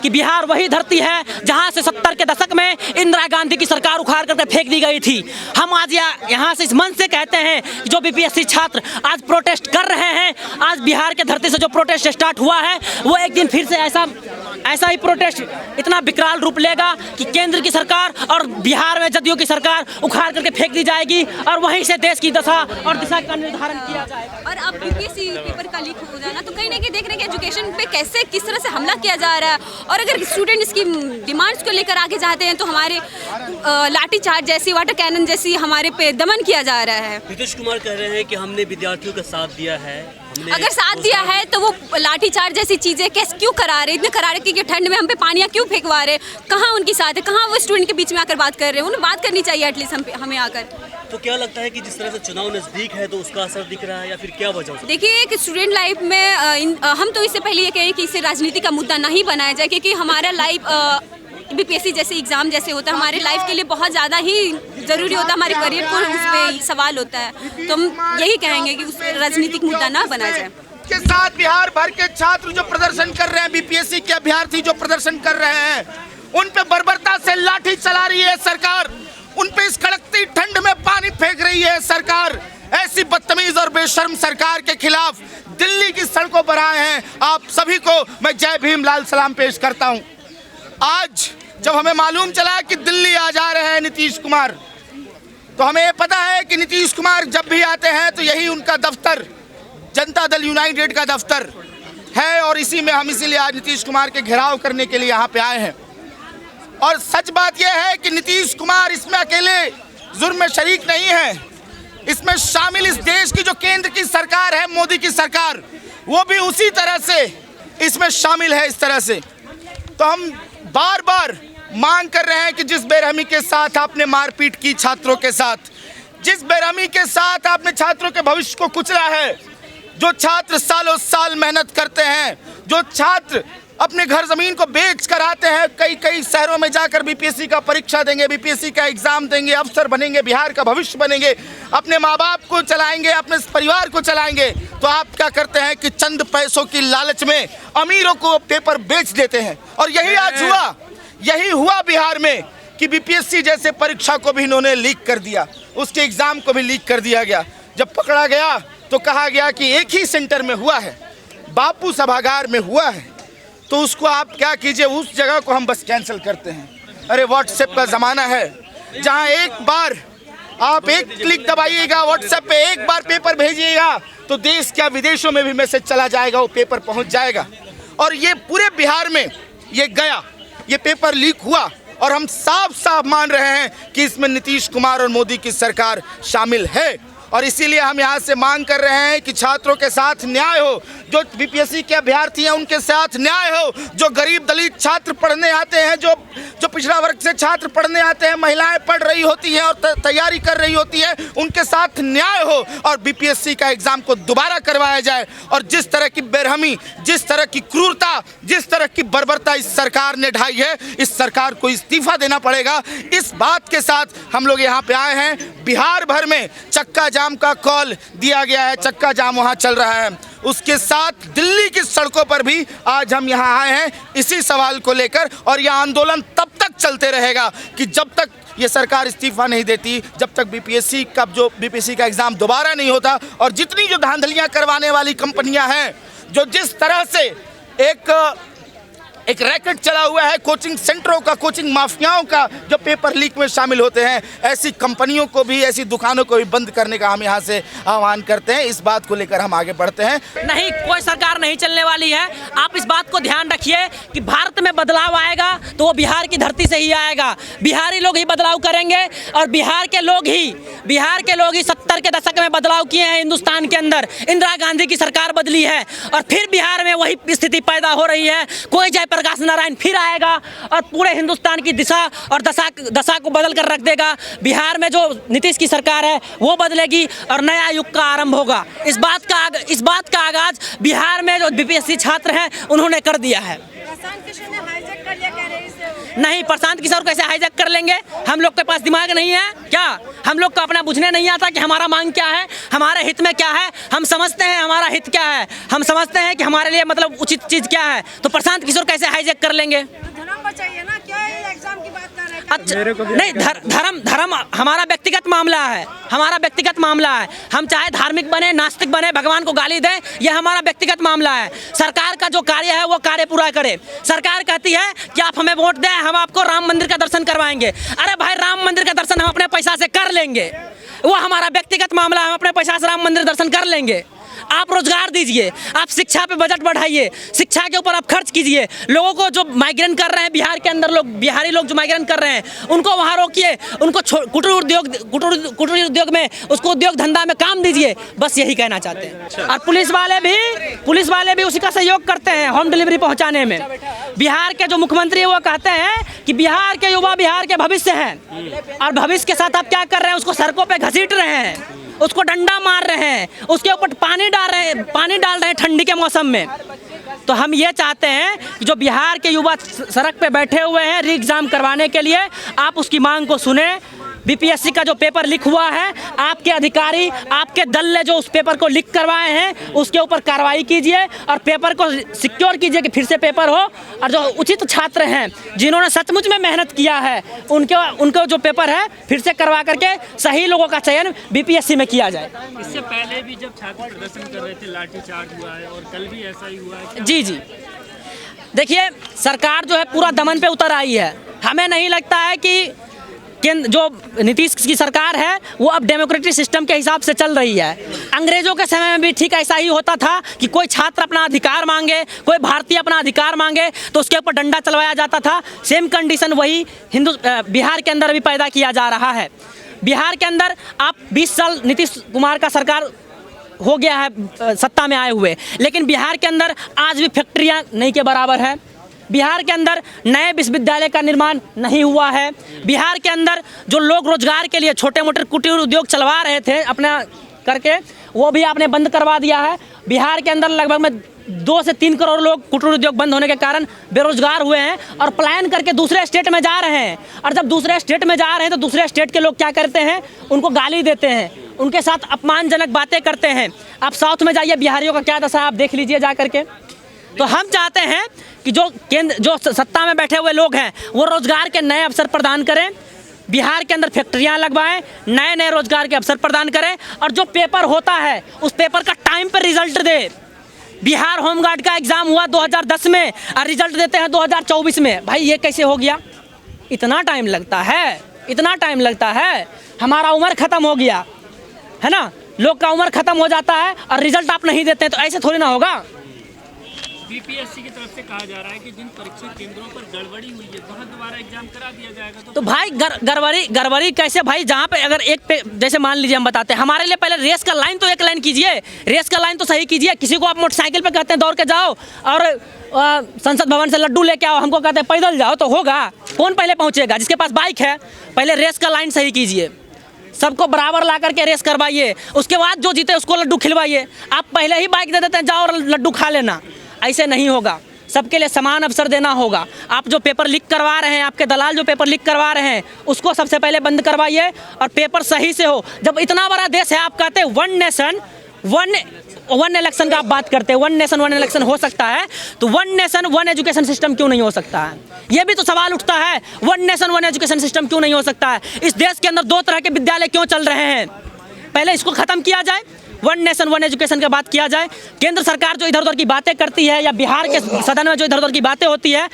कि बिहार वही धरती है जहां से 70 के दशक में इंदिरा गांधी की सरकार उखाड़ करके फेंक दी गई थी। हम आज यहाँ से इस मंच से कहते हैं कि जो बीपीएससी छात्र आज प्रोटेस्ट कर रहे हैं, आज बिहार के धरती से जो प्रोटेस्ट स्टार्ट हुआ है वो एक दिन फिर से ऐसा ही प्रोटेस्ट इतना विकराल रूप लेगा कि केंद्र की सरकार और बिहार में जदयू की सरकार उखाड़ करके फेंक दी जाएगी और वहीं से देश की दशा और दिशा का निर्धारण किया जाएगा। और अब बीपीएससी पेपर का लीक हो जाना तो कहीं ना कहीं देख रहे हैं कि एजुकेशन पे कैसे किस तरह से हमला किया जा रहा है, और अगर स्टूडेंट इसकी डिमांड्स को लेकर आगे जाते हैं तो हमारे लाठीचार्ज जैसी, वाटर कैनन जैसी हमारे पे दमन किया जा रहा है। नीतीश कुमार कह रहे हैं कि हमने विद्यार्थियों का साथ दिया है, अगर साथ दिया है तो वो लाठीचार्ज जैसी चीजें कैसे क्यों करा रहे, इतने करा रहे कि ठंड में हम पे पानियां क्यों फेंकवा रहे, कहाँ उनकी साथ है, कहाँ वो स्टूडेंट के बीच में आकर बात कर रहे हैं, उन्हें बात करनी चाहिए एटलीस्ट हमें आकर। तो क्या लगता है कि जिस तरह से चुनाव नजदीक है तो उसका असर दिख रहा है या फिर क्या वजह? देखिए कि स्टूडेंट लाइफ में हम तो इससे पहले ये कहें कि इसे राजनीति का मुद्दा नहीं बनाया जाए, क्योंकि हमारा लाइफ बीपीएससी जैसे एग्जाम जैसे होता है हमारे लाइफ के लिए बहुत ज़्यादा ही ज़रूरी होता है, हमारे करियर को उस पर सवाल होता है, तो हम यही कहेंगे कि उस राजनीतिक मुद्दा ना बनाया जाए। के साथ बिहार भर के छात्र जो प्रदर्शन कर रहे हैं, बीपीएससी के अभ्यर्थी जो प्रदर्शन कर रहे हैं, उन पे बर्बरता से लाठी चला रही है सरकार, उन पे इस कड़कती ठंड में पानी फेंक रही है सरकार। ऐसी बदतमीज और बेशर्म सरकार के खिलाफ दिल्ली की सड़कों पर आए हैं आप सभी को मैं जय भीम लाल सलाम पेश करता हूं। आज जब हमें मालूम चला कि दिल्ली आ जा रहे हैं नीतीश कुमार, तो हमें पता है कि नीतीश कुमार जब भी आते हैं तो यही उनका दफ्तर जनता दल यूनाइटेड का दफ्तर है, और इसी में हम इसीलिए आज नीतीश कुमार के घेराव करने के लिए यहाँ पे आए हैं। और सच बात यह है कि नीतीश कुमार इसमें अकेले जुर्म में शरीक नहीं है, इसमें शामिल इस देश की जो केंद्र की सरकार है, मोदी की सरकार, वो भी उसी तरह से इसमें शामिल है। इस तरह से तो हम बार बार मांग कर रहे हैं कि जिस बेरहमी के साथ आपने मारपीट की छात्रों के साथ, जिस बेरहमी के साथ आपने छात्रों के भविष्य को कुचला है, जो छात्र सालों साल मेहनत करते हैं, जो छात्र अपने घर जमीन को बेच कर आते हैं, कई कई शहरों में जाकर बीपीएससी का परीक्षा देंगे, बीपीएससी का एग्जाम देंगे, अफसर बनेंगे, बिहार का भविष्य बनेंगे, अपने माँ बाप को चलाएंगे, अपने परिवार को चलाएंगे, तो आप क्या करते हैं कि चंद पैसों की लालच में अमीरों को पेपर बेच देते हैं। और यही आज हुआ, यही हुआ बिहार में कि बीपीएससी जैसे परीक्षा को भी इन्होंने लीक कर दिया, उसके एग्जाम को भी लीक कर दिया गया। जब पकड़ा गया तो कहा गया कि एक ही सेंटर में हुआ है, बापू सभागार में हुआ है, तो उसको आप क्या कीजिए, उस जगह को हम बस कैंसिल करते हैं। अरे व्हाट्सएप का ज़माना है, जहां एक बार आप एक क्लिक दबाइएगा, व्हाट्सएप पे एक बार पेपर भेजिएगा तो देश क्या विदेशों में भी मैसेज चला जाएगा, वो पेपर पहुंच जाएगा। और ये पूरे बिहार में ये गया, ये पेपर लीक हुआ, और हम साफ साफ मान रहे हैं कि इसमें नीतीश कुमार और मोदी की सरकार शामिल है। और इसीलिए हम यहाँ से मांग कर रहे हैं कि छात्रों के साथ न्याय हो, जो बीपीएससी के अभ्यर्थी हैं उनके साथ न्याय हो, जो गरीब दलित छात्र पढ़ने आते हैं, जो पिछड़ा वर्ग से छात्र पढ़ने आते हैं, महिलाएं पढ़ रही होती हैं और तैयारी कर रही होती है, उनके साथ न्याय हो और बीपीएससी का एग्जाम को दोबारा करवाया जाए। और जिस तरह की बेरहमी, जिस तरह की क्रूरता, जिस तरह की बर्बरता इस सरकार ने ढाई है, इस सरकार को इस्तीफा देना पड़ेगा। इस बात के साथ हम लोग यहाँ पे आए हैं। बिहार भर में चक्का जाम का कॉल दिया गया है, चक्का जाम वहाँ चल रहा है, उसके साथ दिल्ली की सड़कों पर भी आज हम यहाँ आए हैं इसी सवाल को लेकर। और यह आंदोलन तब तक चलते रहेगा कि जब तक ये सरकार इस्तीफा नहीं देती, जब तक बीपीएससी का एग्ज़ाम दोबारा नहीं होता। और जितनी जो धांधलियाँ करवाने वाली कंपनियाँ हैं, जो जिस तरह से एक रैकेट चला हुआ है कोचिंग सेंटरों का, कोचिंग माफियाओं का, जो पेपर लीक में शामिल होते हैं, ऐसी कंपनियों को भी, ऐसी दुकानों को भी बंद करने का हम यहाँ से आह्वान करते हैं। इस बात को लेकर हम आगे बढ़ते हैं। नहीं, कोई सरकार नहीं चलने वाली है। आप इस बात को ध्यान रखिए कि भारत में बदलाव आएगा तो वो बिहार की धरती से ही आएगा। बिहारी लोग ही बदलाव करेंगे, और बिहार के लोग ही 70 के दशक में बदलाव किए हैं हिंदुस्तान के अंदर। इंदिरा गांधी की सरकार बदली है और फिर बिहार में वही स्थिति पैदा हो रही है। कोई जयप्रकाश नारायण फिर आएगा और पूरे हिंदुस्तान की दिशा और दशा को बदल कर रख देगा। बिहार में जो नीतीश की सरकार है वो बदलेगी और नया युग का आरंभ होगा। इस बात का आगाज बिहार में जो बीपीएससी छात्र हैं उन्होंने कर दिया है। प्रशांत किशोर ने हाईजैक कर लिया कह रहे हैं इसे। नहीं, प्रशांत किशोर कैसे हाईजैक कर लेंगे? हम लोग के पास दिमाग नहीं है क्या? हम लोग को अपना बुझने नहीं आता कि हमारा मांग क्या है, हमारे हित में क्या है? हम समझते हैं हमारा हित क्या है, हम समझते हैं कि हमारे लिए मतलब उचित चीज क्या है। तो प्रशांत किशोर कैसे हाईजैक कर लेंगे? धर्म बचाइए ना, क्या ये एग्जाम की बात कर रहे हैं? अच्छा नहीं, धर्म हमारा व्यक्तिगत मामला है, हमारा व्यक्तिगत मामला है। हम चाहे धार्मिक बने, नास्तिक बने, भगवान को गाली दें, यह हमारा व्यक्तिगत मामला है। सरकार का जो कार्य है वो कार्य पूरा करे। सरकार कहती है कि आप हमें वोट दें, हम आपको राम मंदिर का दर्शन करवाएंगे। अरे भाई, राम मंदिर का दर्शन हम अपने पैसा से कर लेंगे, वो हमारा व्यक्तिगत मामला है। हम अपने पैसा से राम मंदिर दर्शन कर लेंगे। आप रोजगार दीजिए, आप शिक्षा पे बजट बढ़ाइए, शिक्षा के ऊपर आप खर्च कीजिए। लोगों को जो माइग्रेन कर रहे हैं बिहार के अंदर, लोग बिहारी लोग जो माइग्रेन कर रहे हैं उनको वहाँ रोकिए, उनको कुटीर उद्योग में, उसको उद्योग धंधा में काम दीजिए। बस यही कहना चाहते हैं। और पुलिस वाले भी उसी का सहयोग करते हैं होम डिलीवरी पहुँचाने में। बिहार के जो मुख्यमंत्री है वो कहते हैं कि बिहार के युवा बिहार के भविष्य हैं, और भविष्य के साथ आप क्या कर रहे हैं? उसको सड़कों पे घसीट रहे हैं, उसको डंडा मार रहे हैं, उसके ऊपर पानी डाल रहे हैं ठंडी के मौसम में। तो हम ये चाहते हैं कि जो बिहार के युवा सड़क पे बैठे हुए हैं री एग्जाम करवाने के लिए, आप उसकी मांग को सुने। बीपीएससी का जो पेपर लीक हुआ है, आपके अधिकारी, आपके दल ने जो उस पेपर को लीक करवाए हैं उसके ऊपर कार्रवाई कीजिए और पेपर को सिक्योर कीजिए कि फिर से पेपर हो। और जो उचित छात्र हैं जिन्होंने सचमुच में मेहनत किया है उनको जो पेपर है फिर से करवा करके सही लोगों का चयन बीपीएससी में किया जाए। इससे पहले भी जब छात्र प्रदर्शन कर रहे थे लाठीचार्ज हुआ है और कल भी ऐसा ही हुआ है। जी देखिए, सरकार जो है पूरा दमन पे उतर आई है। हमें नहीं लगता है कि जो नीतीश की सरकार है वो अब डेमोक्रेटिक सिस्टम के हिसाब से चल रही है। अंग्रेजों के समय में भी ठीक ऐसा ही होता था कि कोई छात्र अपना अधिकार मांगे, कोई भारतीय अपना अधिकार मांगे तो उसके ऊपर डंडा चलवाया जाता था। सेम कंडीशन वही बिहार के अंदर भी पैदा किया जा रहा है। बिहार के अंदर आप 20 साल नीतीश कुमार का सरकार हो गया है सत्ता में आए हुए, लेकिन बिहार के अंदर आज भी फैक्ट्रियाँ नहीं के बराबर है। बिहार के अंदर नए विश्वविद्यालय का निर्माण नहीं हुआ है। बिहार के अंदर जो लोग रोजगार के लिए छोटे मोटे कुटीर उद्योग चलवा रहे थे अपना करके, वो भी आपने बंद करवा दिया है। बिहार के अंदर लगभग में 2 से 3 करोड़ लोग कुटीर उद्योग बंद होने के कारण बेरोजगार हुए हैं और पलायन करके दूसरे स्टेट में जा रहे हैं। और जब दूसरे स्टेट में जा रहे हैं तो दूसरे स्टेट के लोग क्या करते हैं? उनको गाली देते हैं, उनके साथ अपमानजनक बातें करते हैं। आप साउथ में जाइए, बिहारियों का क्या दशा आप देख लीजिए जा करके। तो हम चाहते हैं कि जो सत्ता में बैठे हुए लोग हैं वो रोजगार के नए अवसर प्रदान करें, बिहार के अंदर फैक्ट्रियां लगवाएं, नए नए रोजगार के अवसर प्रदान करें, और जो पेपर होता है उस पेपर का टाइम पर रिजल्ट दे। बिहार होमगार्ड का एग्जाम हुआ 2010 में और रिजल्ट देते हैं 2024 में। भाई ये कैसे हो गया? इतना टाइम लगता है, इतना टाइम लगता है। हमारा उम्र खत्म हो गया है ना, लोग का उम्र खत्म हो जाता है और रिजल्ट आप नहीं देते, तो ऐसे थोड़ी ना होगा। बीपीएससी की तरफ से कहा जा रहा है कि जिन परीक्षा केंद्रों पर गड़बड़ी हुई है वहाँ दोबारा एग्जाम करा दिया जाएगा। तो भाई गड़बड़ी कैसे भाई? जहाँ पे अगर एक पे जैसे मान लीजिए हम बताते हैं, हमारे लिए पहले रेस का लाइन तो एक लाइन कीजिए, रेस का लाइन तो सही कीजिए। किसी को आप मोटरसाइकिल पे कहते हैं दौड़ के जाओ और संसद भवन से लड्डू लेके आओ, हमको कहते हैं पैदल जाओ, तो होगा? कौन पहले पहुँचेगा? जिसके पास बाइक है। पहले रेस का लाइन सही कीजिए, सबको बराबर ला करके रेस करवाइए, उसके बाद जो जीते उसको लड्डू खिलवाइए। आप पहले ही बाइक दे देते हैं, जाओ और लड्डू खा लेना, ऐसे नहीं होगा। सबके लिए समान अवसर देना होगा। आप जो पेपर लीक करवा रहे हैं, आपके दलाल जो पेपर लीक करवा रहे हैं, उसको सबसे पहले बंद करवाइए और पेपर सही से हो। जब इतना बड़ा देश है, आप कहते हैं 1 नेशन 1 इलेक्शन का आप बात करते हैं, 1 नेशन 1 इलेक्शन हो सकता है, तो 1 नेशन 1 एजुकेशन सिस्टम क्यों नहीं हो सकता है? ये भी तो सवाल उठता है, 1 नेशन 1 एजुकेशन सिस्टम क्यों नहीं हो सकता है? इस देश के अंदर 2 तरह के विद्यालय क्यों चल रहे हैं? पहले इसको खत्म किया जाए, 1 नेशन 1 एजुकेशन की बात किया जाए। केंद्र सरकार जो इधर उधर की बातें करती है या बिहार के सदन में जो इधर उधर की बातें होती है,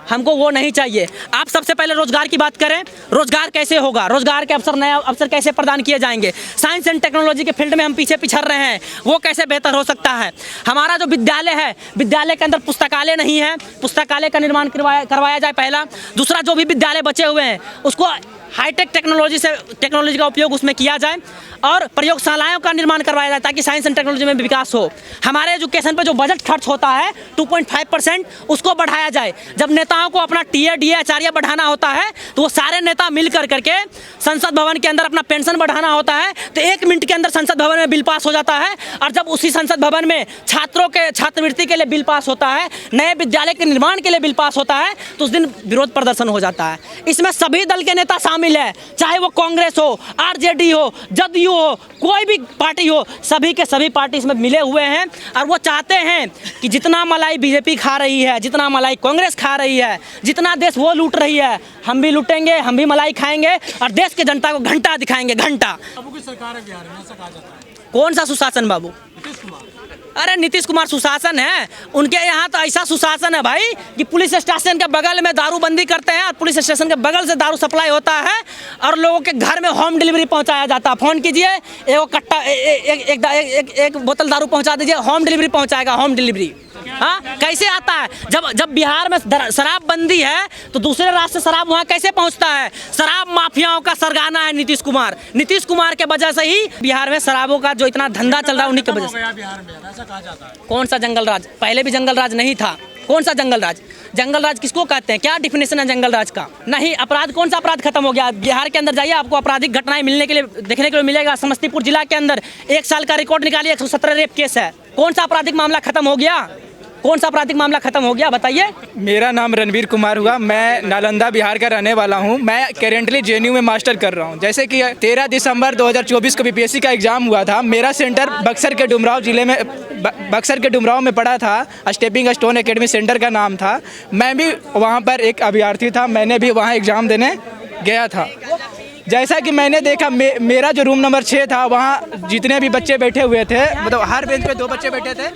हमको वो नहीं चाहिए। आप सबसे पहले रोजगार की बात करें। रोजगार कैसे होगा? रोजगार के अवसर, नए अवसर कैसे प्रदान किए जाएंगे? साइंस एंड टेक्नोलॉजी के फील्ड में हम पीछे पिछड़ रहे हैं, वो कैसे बेहतर हो सकता है? हमारा जो विद्यालय है, विद्यालय के अंदर पुस्तकालय नहीं है, पुस्तकालय का निर्माण करवाया जाए पहला। दूसरा, जो भी विद्यालय बचे हुए हैं उसको हाईटेक टेक्नोलॉजी का उपयोग उसमें किया जाए और प्रयोगशालाओं का निर्माण करवाया जाए ताकि साइंस एंड टेक्नोलॉजी में विकास हो। हमारे एजुकेशन पर जो बजट खर्च होता है 2.5% उसको बढ़ाया जाए। जब नेताओं को अपना टीए डीए आचार्य बढ़ाना होता है तो वो सारे नेता मिल करके संसद भवन के अंदर अपना पेंशन बढ़ाना होता है तो 1 मिनट के अंदर संसद भवन में बिल पास हो जाता है। और जब उसी संसद भवन में छात्रों के छात्रवृत्ति के लिए बिल पास होता है, नए विद्यालय के निर्माण के लिए बिल पास होता है तो उस दिन विरोध प्रदर्शन हो जाता है। इसमें सभी दल के नेता शामिल है, चाहे वो कांग्रेस हो, आरजेडी हो, जदयू हो, कोई भी पार्टी हो, सभी के सभी पार्टी इसमें मिले हुए हैं और वो चाहते हैं कि जितना मलाई बीजेपी खा रही है, जितना मलाई कांग्रेस खा रही है, जितना देश वो लूट रही है, हम भी लूटेंगे, हम भी मलाई खाएंगे और देश की जनता को घंटा दिखाएंगे, घंटा। बाबू की सरकार है बिहार में, ऐसा कहा जाता है। कौन सा सुशासन बाबू? नीतीश कुमार। अरे नीतीश कुमार सुशासन है, उनके यहाँ तो ऐसा सुशासन है भाई कि पुलिस स्टेशन के बगल में दारूबंदी करते हैं और पुलिस स्टेशन के बगल से दारू सप्लाई होता है और लोगों के घर में होम डिलीवरी पहुंचाया जाता है। फ़ोन कीजिए, एक बोतल दारू पहुंचा दीजिए, होम डिलीवरी पहुंचाएगा, होम डिलीवरी। हाँ, कैसे आता है? जब बिहार में शराबबंदी है तो दूसरे राज्य से शराब वहाँ कैसे पहुँचता है? शराब माफियाओं का सरगना है नीतीश कुमार। नीतीश कुमार के वजह से ही बिहार में शराबों का जो इतना धंधा चल रहा है उन्हीं की वजह से। बिहार में ऐसा कहा जाता है। कौन सा जंगल राज? पहले भी जंगल राज नहीं था। कौन सा जंगल राज? जंगल राज किसको कहते हैं? क्या डिफिनेशन है जंगल राज का? नहीं, अपराध कौन सा अपराध खत्म हो गया? बिहार के अंदर जाइए, आपको आपराधिक घटनाएं मिलने के लिए देखने के लिए मिलेगा। समस्तीपुर जिला के अंदर 1 साल का रिकॉर्ड निकालिए, 117 रेप केस है। कौन सा आपराधिक मामला खत्म हो गया? कौन सा आपराधिक मामला खत्म हो गया बताइए? मेरा नाम रणवीर कुमार हुआ, मैं नालंदा बिहार का रहने वाला हूं। मैं करेंटली जेएनयू में मास्टर कर रहा हूं। जैसे कि 13 दिसंबर 2024 को बीपीएससी का एग्जाम हुआ था। मेरा सेंटर बक्सर के डुमराव जिले में पड़ा था। स्टेपिंग स्टोन एकेडमी सेंटर का नाम था। मैं भी वहां पर एक अभ्यर्थी था, मैंने भी वहां एग्ज़ाम देने गया था। जैसा कि मैंने देखा मेरा जो रूम नंबर 6 था वहाँ जितने भी बच्चे बैठे हुए थे, मतलब हर बेंच पे 2 बच्चे बैठे थे।